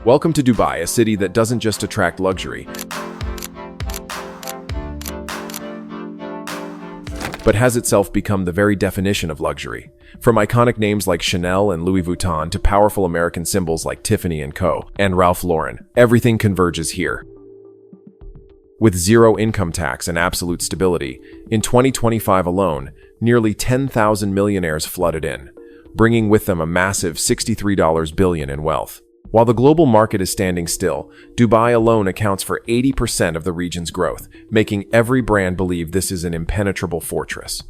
Welcome to Dubai, a city that doesn't just attract luxury, but has itself become the very definition of luxury. From iconic names like Chanel and Louis Vuitton to powerful American symbols like Tiffany & Co. and Ralph Lauren, everything converges here. With zero income tax and absolute stability, in 2025 alone, nearly 10,000 millionaires flooded in, bringing with them a massive $63 billion in wealth. While the global market is standing still, Dubai alone accounts for 80% of the region's growth, making every brand believe this is an impenetrable fortress.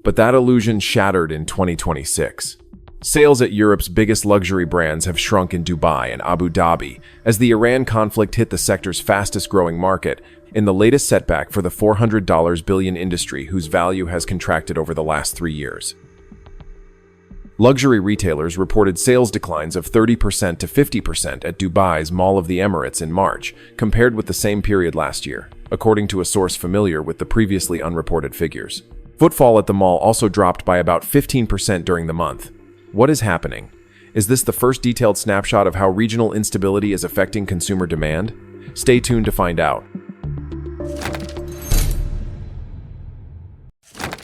But that illusion shattered in 2026. Sales at Europe's biggest luxury brands have shrunk in Dubai and Abu Dhabi as the Iran conflict hit the sector's fastest-growing market in the latest setback for the $400 billion industry whose value has contracted over the last 3 years. Luxury retailers reported sales declines of 30% to 50% at Dubai's Mall of the Emirates in March, compared with the same period last year, according to a source familiar with the previously unreported figures. Footfall at the mall also dropped by about 15% during the month. What is happening? Is this the first detailed snapshot of how regional instability is affecting consumer demand? Stay tuned to find out.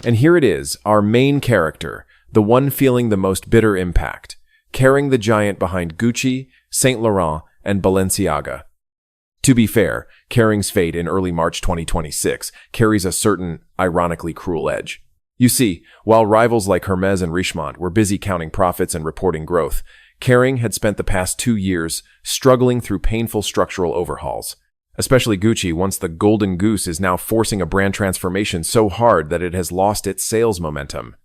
And here it is, our main character, the one feeling the most bitter impact, Kering, the giant behind Gucci, Saint Laurent, and Balenciaga. To be fair, Kering's fate in early March 2026 carries a certain, ironically cruel edge. You see, while rivals like Hermes and Richemont were busy counting profits and reporting growth, Kering had spent the past 2 years struggling through painful structural overhauls. Especially Gucci, once the golden goose, is now forcing a brand transformation so hard that it has lost its sales momentum.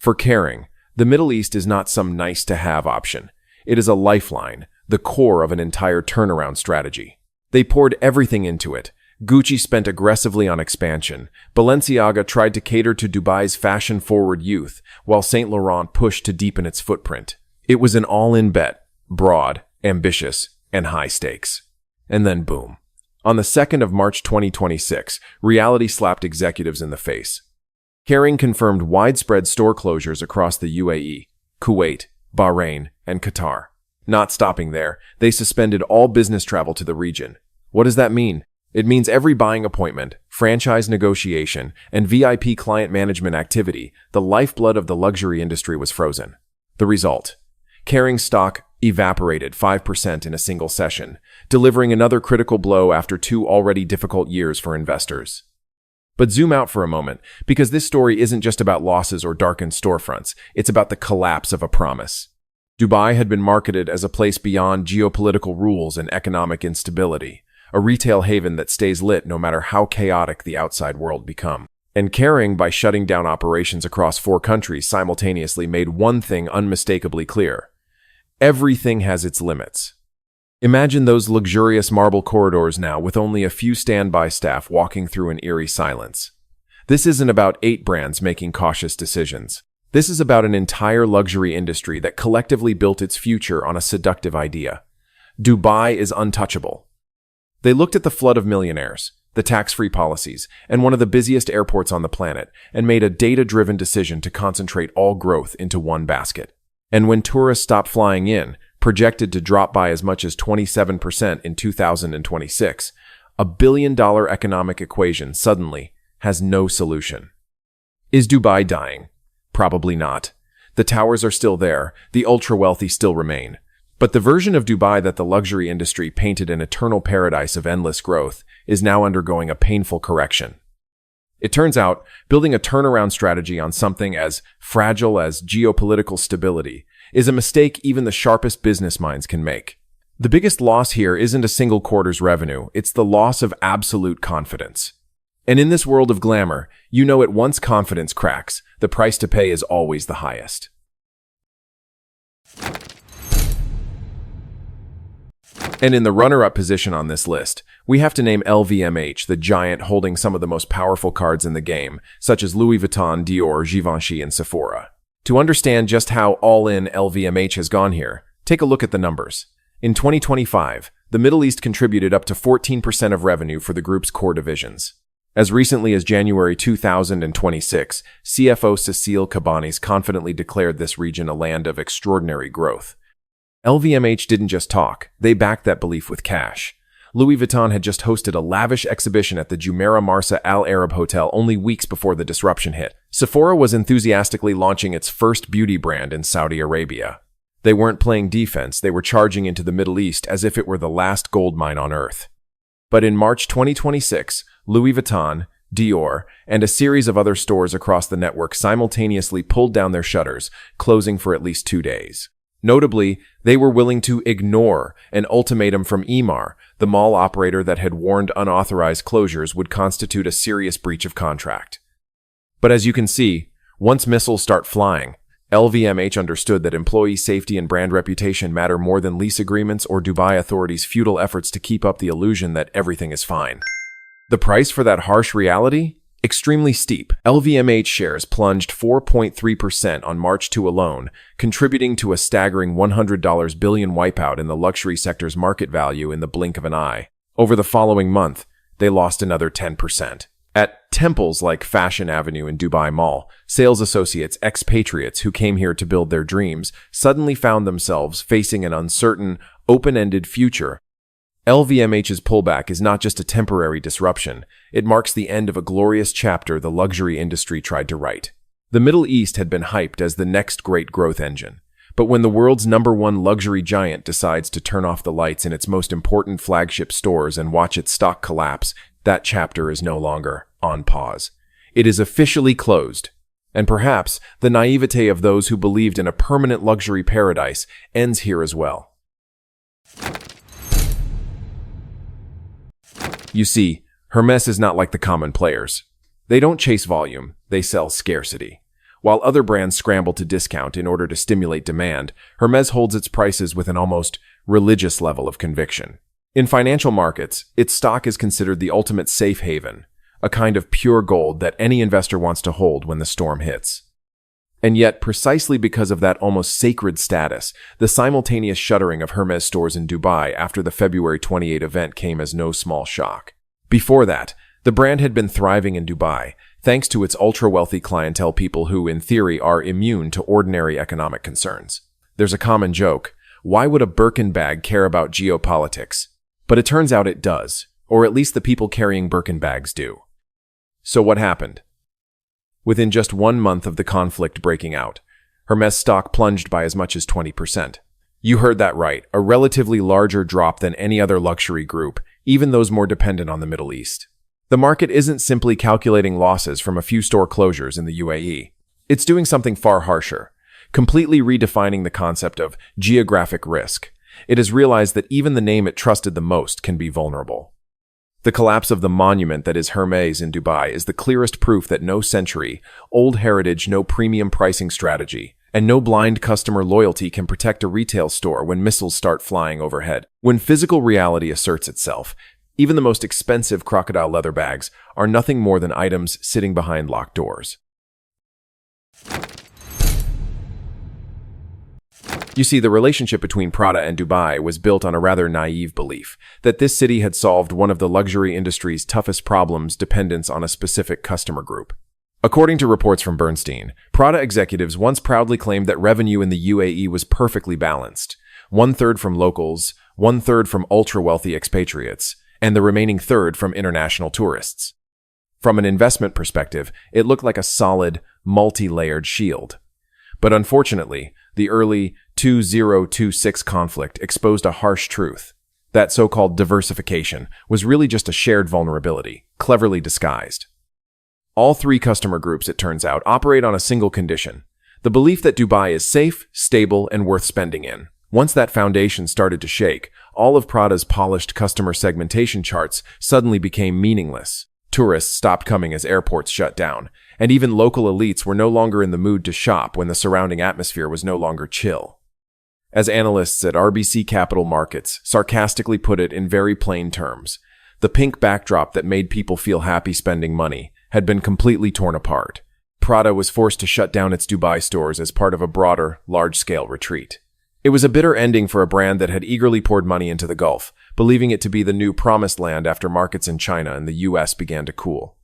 For Kering, the Middle East is not some nice-to-have option. It is a lifeline, the core of an entire turnaround strategy. They poured everything into it. Gucci spent aggressively on expansion. Balenciaga tried to cater to Dubai's fashion-forward youth, while Saint Laurent pushed to deepen its footprint. It was an all-in bet, broad, ambitious, and high stakes. And then boom. On the 2nd of March 2026, reality slapped executives in the face. Kering confirmed widespread store closures across the UAE, Kuwait, Bahrain, and Qatar. Not stopping there, they suspended all business travel to the region. What does that mean? It means every buying appointment, franchise negotiation, and VIP client management activity, the lifeblood of the luxury industry, was frozen. The result? Kering's stock evaporated 5% in a single session, delivering another critical blow after 2 already difficult years for investors. But zoom out for a moment, because this story isn't just about losses or darkened storefronts, it's about the collapse of a promise. Dubai had been marketed as a place beyond geopolitical rules and economic instability, a retail haven that stays lit no matter how chaotic the outside world becomes. And Kering, by shutting down operations across 4 countries simultaneously, made one thing unmistakably clear. Everything has its limits. Imagine those luxurious marble corridors now with only a few standby staff walking through an eerie silence. This isn't about 8 brands making cautious decisions. This is about an entire luxury industry that collectively built its future on a seductive idea. Dubai is untouchable. They looked at the flood of millionaires, the tax-free policies, and one of the busiest airports on the planet, and made a data-driven decision to concentrate all growth into one basket. And when tourists stopped flying in, projected to drop by as much as 27% in 2026, a billion-dollar economic equation suddenly has no solution. Is Dubai dying? Probably not. The towers are still there, the ultra-wealthy still remain. But the version of Dubai that the luxury industry painted an eternal paradise of endless growth is now undergoing a painful correction. It turns out, building a turnaround strategy on something as fragile as geopolitical stability is a mistake even the sharpest business minds can make. The biggest loss here isn't a single quarter's revenue, it's the loss of absolute confidence. And in this world of glamour, you know it once confidence cracks, the price to pay is always the highest. And in the runner-up position on this list, we have to name LVMH, the giant holding some of the most powerful cards in the game, such as Louis Vuitton, Dior, Givenchy, and Sephora. To understand just how all-in LVMH has gone here, take a look at the numbers. In 2025, the Middle East contributed up to 14% of revenue for the group's core divisions. As recently as January 2026, CFO Cecile Cabanis confidently declared this region a land of extraordinary growth. LVMH didn't just talk, they backed that belief with cash. Louis Vuitton had just hosted a lavish exhibition at the Jumeirah Marsa Al Arab Hotel only weeks before the disruption hit. Sephora was enthusiastically launching its first beauty brand in Saudi Arabia. They weren't playing defense, they were charging into the Middle East as if it were the last gold mine on earth. But in March 2026, Louis Vuitton, Dior, and a series of other stores across the network simultaneously pulled down their shutters, closing for at least 2 days. Notably, they were willing to ignore an ultimatum from Emaar, the mall operator that had warned unauthorized closures would constitute a serious breach of contract. But as you can see, once missiles start flying, LVMH understood that employee safety and brand reputation matter more than lease agreements or Dubai authorities' futile efforts to keep up the illusion that everything is fine. The price for that harsh reality? Extremely steep. LVMH shares plunged 4.3% on March 2 alone, contributing to a staggering $100 billion wipeout in the luxury sector's market value in the blink of an eye. Over the following month, they lost another 10%. At temples like Fashion Avenue in Dubai Mall, sales associates, expatriates who came here to build their dreams, suddenly found themselves facing an uncertain, open-ended future. LVMH's pullback is not just a temporary disruption, it marks the end of a glorious chapter the luxury industry tried to write. The Middle East had been hyped as the next great growth engine. But when the world's #1 luxury giant decides to turn off the lights in its most important flagship stores and watch its stock collapse, that chapter is no longer on pause. It is officially closed. And perhaps the naivete of those who believed in a permanent luxury paradise ends here as well. You see, Hermes is not like the common players. They don't chase volume, they sell scarcity. While other brands scramble to discount in order to stimulate demand, Hermes holds its prices with an almost religious level of conviction. In financial markets, its stock is considered the ultimate safe haven, a kind of pure gold that any investor wants to hold when the storm hits. And yet, precisely because of that almost sacred status, the simultaneous shuttering of Hermes stores in Dubai after the February 28 event came as no small shock. Before that, the brand had been thriving in Dubai, thanks to its ultra-wealthy clientele, people who, in theory, are immune to ordinary economic concerns. There's a common joke: why would a Birkin bag care about geopolitics? But it turns out it does, or at least the people carrying Birkin bags do. So what happened? Within just 1 month of the conflict breaking out, Hermes stock plunged by as much as 20%. You heard that right, a relatively larger drop than any other luxury group, even those more dependent on the Middle East. The market isn't simply calculating losses from a few store closures in the UAE. It's doing something far harsher, completely redefining the concept of geographic risk. It has realized that even the name it trusted the most can be vulnerable. The collapse of the monument that is Hermes in Dubai is the clearest proof that no century, old heritage, no premium pricing strategy, and no blind customer loyalty can protect a retail store when missiles start flying overhead. When physical reality asserts itself, even the most expensive crocodile leather bags are nothing more than items sitting behind locked doors. You see, the relationship between Prada and Dubai was built on a rather naive belief that this city had solved one of the luxury industry's toughest problems: dependence on a specific customer group. According to reports from Bernstein, Prada executives once proudly claimed that revenue in the UAE was perfectly balanced: 1/3 from locals, 1/3 from ultra-wealthy expatriates, and the remaining third from international tourists. From an investment perspective, it looked like a solid, multi-layered shield. But unfortunately, the early 2026 conflict exposed a harsh truth. That so-called diversification was really just a shared vulnerability, cleverly disguised. All three customer groups, it turns out, operate on a single condition: the belief that Dubai is safe, stable, and worth spending in. Once that foundation started to shake, all of Prada's polished customer segmentation charts suddenly became meaningless. Tourists stopped coming as airports shut down, and even local elites were no longer in the mood to shop when the surrounding atmosphere was no longer chill. As analysts at RBC Capital Markets sarcastically put it in very plain terms, the pink backdrop that made people feel happy spending money had been completely torn apart. Prada was forced to shut down its Dubai stores as part of a broader, large-scale retreat. It was a bitter ending for a brand that had eagerly poured money into the Gulf, believing it to be the new promised land after markets in China and the US began to cool.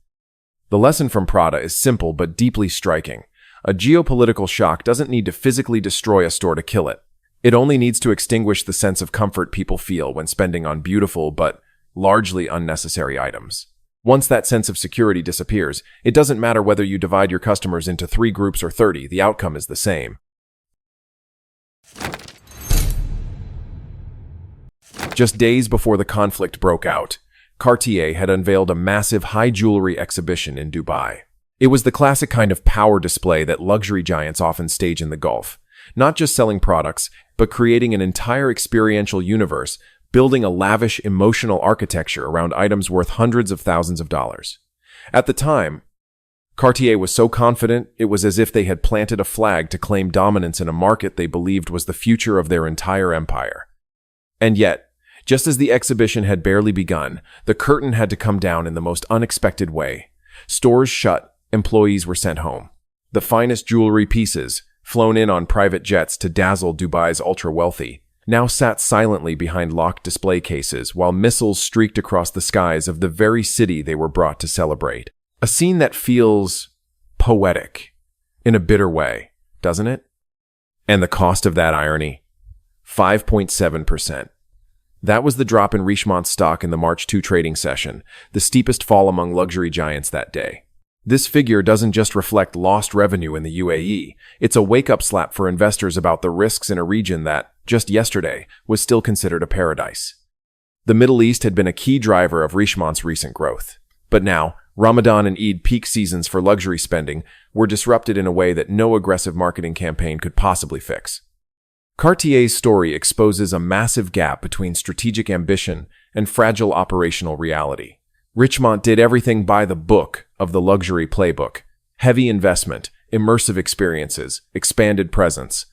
The lesson from Prada is simple but deeply striking. A geopolitical shock doesn't need to physically destroy a store to kill it. It only needs to extinguish the sense of comfort people feel when spending on beautiful but largely unnecessary items. Once that sense of security disappears, it doesn't matter whether you divide your customers into 3 groups or 30, the outcome is the same. Just days before the conflict broke out, Cartier had unveiled a massive high jewelry exhibition in Dubai. It was the classic kind of power display that luxury giants often stage in the Gulf, not just selling products, but creating an entire experiential universe, building a lavish, emotional architecture around items worth hundreds of thousands of dollars. At the time, Cartier was so confident it was as if they had planted a flag to claim dominance in a market they believed was the future of their entire empire. And yet, just as the exhibition had barely begun, the curtain had to come down in the most unexpected way. Stores shut, employees were sent home. The finest jewelry pieces, flown in on private jets to dazzle Dubai's ultra-wealthy, now sat silently behind locked display cases while missiles streaked across the skies of the very city they were brought to celebrate. A scene that feels poetic in a bitter way, doesn't it? And the cost of that irony? 5.7%. That was the drop in Richemont's stock in the March 2 trading session, the steepest fall among luxury giants that day. This figure doesn't just reflect lost revenue in the UAE, it's a wake-up slap for investors about the risks in a region that, just yesterday, was still considered a paradise. The Middle East had been a key driver of Richemont's recent growth. But now, Ramadan and Eid, peak seasons for luxury spending, were disrupted in a way that no aggressive marketing campaign could possibly fix. Cartier's story exposes a massive gap between strategic ambition and fragile operational reality. Richemont did everything by the book of the luxury playbook: heavy investment, immersive experiences, expanded presence.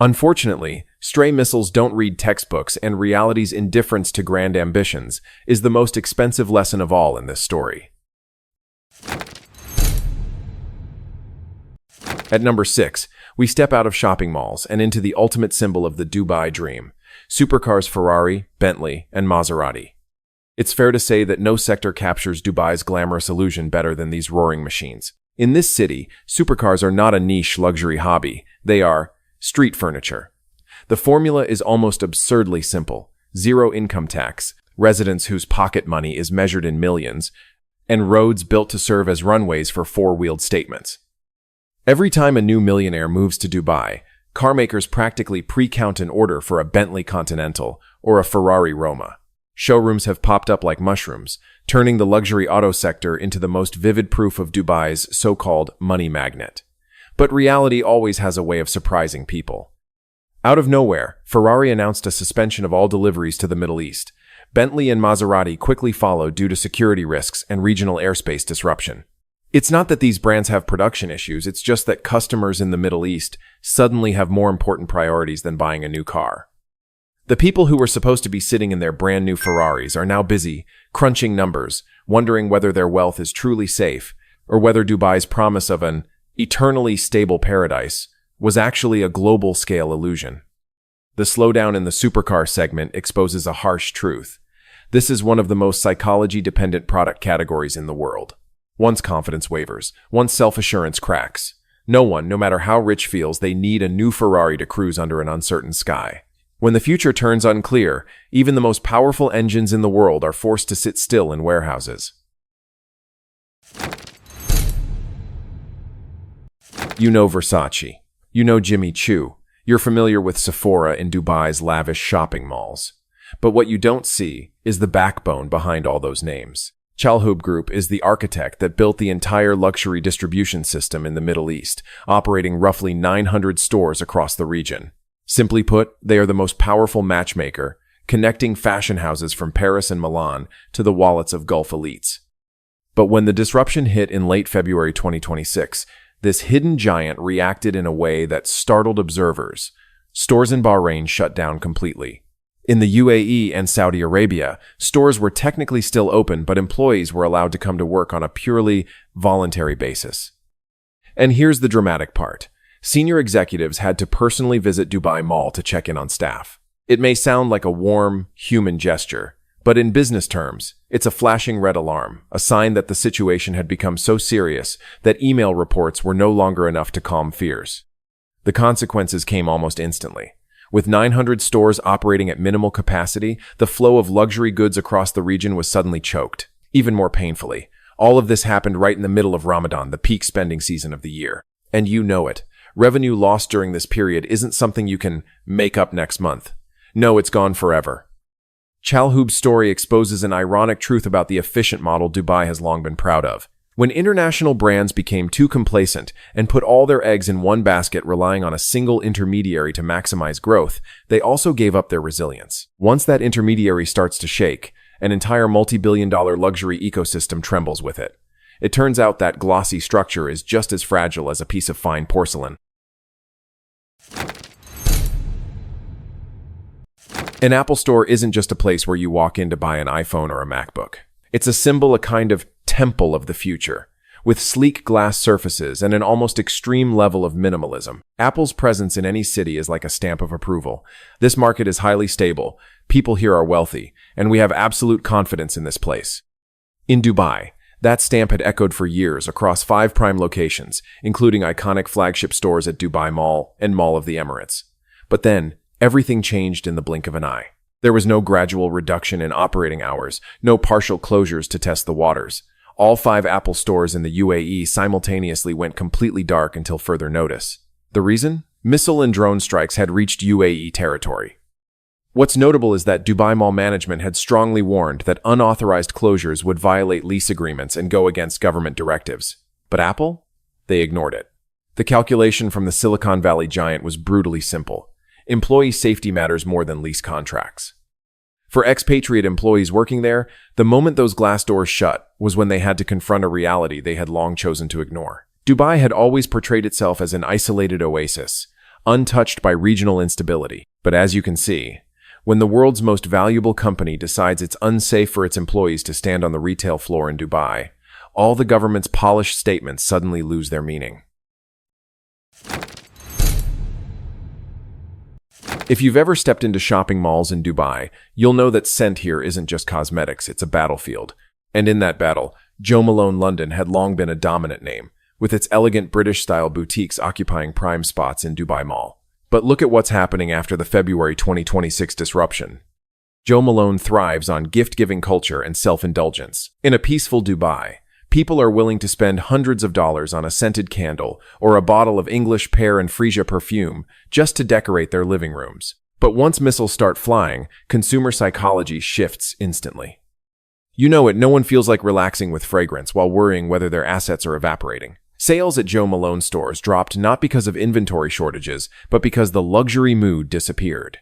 Unfortunately, stray missiles don't read textbooks, and reality's indifference to grand ambitions is the most expensive lesson of all in this story. At number 6, we step out of shopping malls and into the ultimate symbol of the Dubai dream: supercars Ferrari, Bentley, and Maserati. It's fair to say that no sector captures Dubai's glamorous illusion better than these roaring machines. In this city, supercars are not a niche luxury hobby. They are street furniture. The formula is almost absurdly simple: zero income tax, residents whose pocket money is measured in millions, and roads built to serve as runways for four-wheeled statements. Every time a new millionaire moves to Dubai, carmakers practically pre-count an order for a Bentley Continental or a Ferrari Roma. Showrooms have popped up like mushrooms, turning the luxury auto sector into the most vivid proof of Dubai's so-called money magnet. But reality always has a way of surprising people. Out of nowhere, Ferrari announced a suspension of all deliveries to the Middle East. Bentley and Maserati quickly followed due to security risks and regional airspace disruption. It's not that these brands have production issues, it's just that customers in the Middle East suddenly have more important priorities than buying a new car. The people who were supposed to be sitting in their brand new Ferraris are now busy, crunching numbers, wondering whether their wealth is truly safe, or whether Dubai's promise of an eternally stable paradise was actually a global-scale illusion. The slowdown in the supercar segment exposes a harsh truth. This is one of the most psychology-dependent product categories in the world. Once confidence wavers, once self-assurance cracks, no one, no matter how rich, feels they need a new Ferrari to cruise under an uncertain sky. When the future turns unclear, even the most powerful engines in the world are forced to sit still in warehouses. You know Versace. You know Jimmy Choo. You're familiar with Sephora in Dubai's lavish shopping malls. But what you don't see is the backbone behind all those names. Chalhoub Group is the architect that built the entire luxury distribution system in the Middle East, operating roughly 900 stores across the region. Simply put, they are the most powerful matchmaker, connecting fashion houses from Paris and Milan to the wallets of Gulf elites. But when the disruption hit in late February 2026, this hidden giant reacted in a way that startled observers. Stores in Bahrain shut down completely. In the UAE and Saudi Arabia, stores were technically still open, but employees were allowed to come to work on a purely voluntary basis. And here's the dramatic part. Senior executives had to personally visit Dubai Mall to check in on staff. It may sound like a warm, human gesture, but in business terms, it's a flashing red alarm, a sign that the situation had become so serious that email reports were no longer enough to calm fears. The consequences came almost instantly. With 900 stores operating at minimal capacity, the flow of luxury goods across the region was suddenly choked. Even more painfully, all of this happened right in the middle of Ramadan, the peak spending season of the year. And you know it. Revenue lost during this period isn't something you can make up next month. No, it's gone forever. Chalhoub's story exposes an ironic truth about the efficient model Dubai has long been proud of. When international brands became too complacent and put all their eggs in one basket relying on a single intermediary to maximize growth, they also gave up their resilience. Once that intermediary starts to shake, an entire multi-billion-dollar luxury ecosystem trembles with it. It turns out that glossy structure is just as fragile as a piece of fine porcelain. An Apple store isn't just a place where you walk in to buy an iPhone or a MacBook. It's a symbol, a kind of temple of the future. With sleek glass surfaces and an almost extreme level of minimalism, Apple's presence in any city is like a stamp of approval. This market is highly stable, people here are wealthy, and we have absolute confidence in this place. In Dubai, that stamp had echoed for years across 5 prime locations, including iconic flagship stores at Dubai Mall and Mall of the Emirates. But then, everything changed in the blink of an eye. There was no gradual reduction in operating hours, no partial closures to test the waters. All 5 Apple stores in the UAE simultaneously went completely dark until further notice. The reason? Missile and drone strikes had reached UAE territory. What's notable is that Dubai Mall management had strongly warned that unauthorized closures would violate lease agreements and go against government directives. But Apple? They ignored it. The calculation from the Silicon Valley giant was brutally simple. Employee safety matters more than lease contracts. For expatriate employees working there, the moment those glass doors shut was when they had to confront a reality they had long chosen to ignore. Dubai had always portrayed itself as an isolated oasis, untouched by regional instability. But as you can see, when the world's most valuable company decides it's unsafe for its employees to stand on the retail floor in Dubai, all the government's polished statements suddenly lose their meaning. If you've ever stepped into shopping malls in Dubai, you'll know that scent here isn't just cosmetics, it's a battlefield. And in that battle, Jo Malone London had long been a dominant name, with its elegant British-style boutiques occupying prime spots in Dubai Mall. But look at what's happening after the February 2026 disruption. Jo Malone thrives on gift-giving culture and self-indulgence. In a peaceful Dubai, people are willing to spend hundreds of dollars on a scented candle or a bottle of English pear and freesia perfume just to decorate their living rooms. But once missiles start flying, consumer psychology shifts instantly. You know it, no one feels like relaxing with fragrance while worrying whether their assets are evaporating. Sales at Jo Malone stores dropped not because of inventory shortages, but because the luxury mood disappeared.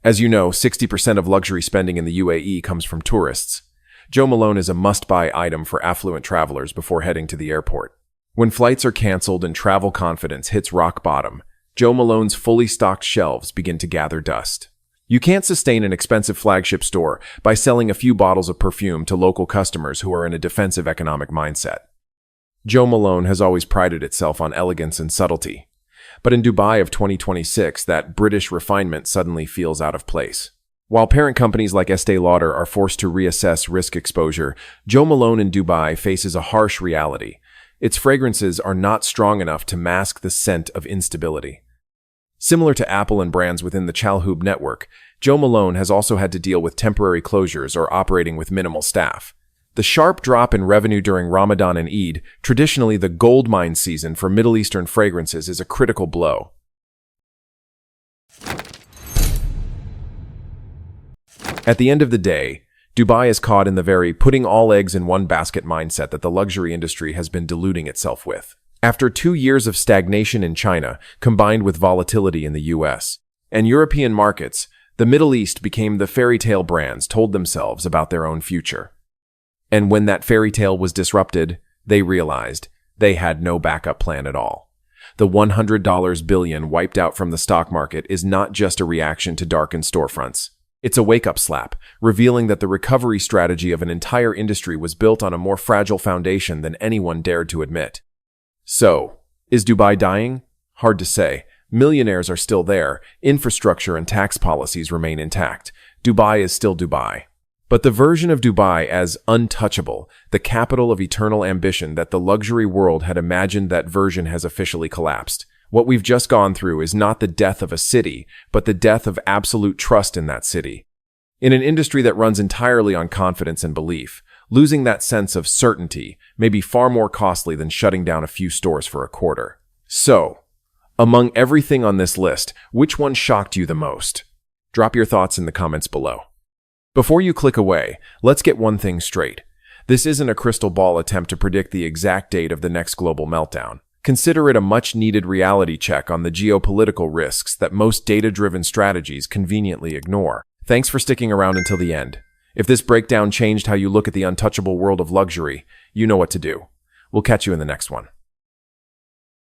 As you know, 60% of luxury spending in the UAE comes from tourists. Jo Malone is a must-buy item for affluent travelers before heading to the airport. When flights are canceled and travel confidence hits rock bottom, Jo Malone's fully stocked shelves begin to gather dust. You can't sustain an expensive flagship store by selling a few bottles of perfume to local customers who are in a defensive economic mindset. Jo Malone has always prided itself on elegance and subtlety. But in Dubai of 2026, that British refinement suddenly feels out of place. While parent companies like Estée Lauder are forced to reassess risk exposure, Jo Malone in Dubai faces a harsh reality. Its fragrances are not strong enough to mask the scent of instability. Similar to Apple and brands within the Chalhoub network, Jo Malone has also had to deal with temporary closures or operating with minimal staff. The sharp drop in revenue during Ramadan and Eid, traditionally the gold mine season for Middle Eastern fragrances, is a critical blow. At the end of the day, Dubai is caught in the very putting all eggs in one basket mindset that the luxury industry has been deluding itself with. After 2 years of stagnation in China, combined with volatility in the US and European markets, the Middle East became the fairy tale brands told themselves about their own future. And when that fairy tale was disrupted, they realized they had no backup plan at all. The $100 billion wiped out from the stock market is not just a reaction to darkened storefronts. It's a wake-up slap, revealing that the recovery strategy of an entire industry was built on a more fragile foundation than anyone dared to admit. So, is Dubai dying? Hard to say. Millionaires are still there, infrastructure and tax policies remain intact. Dubai is still Dubai. But the version of Dubai as untouchable, the capital of eternal ambition that the luxury world had imagined, that version has officially collapsed. What we've just gone through is not the death of a city, but the death of absolute trust in that city. In an industry that runs entirely on confidence and belief, losing that sense of certainty may be far more costly than shutting down a few stores for a quarter. So, among everything on this list, which one shocked you the most? Drop your thoughts in the comments below. Before you click away, let's get one thing straight. This isn't a crystal ball attempt to predict the exact date of the next global meltdown. Consider it a much-needed reality check on the geopolitical risks that most data-driven strategies conveniently ignore. Thanks for sticking around until the end. If this breakdown changed how you look at the untouchable world of luxury, you know what to do. We'll catch you in the next one.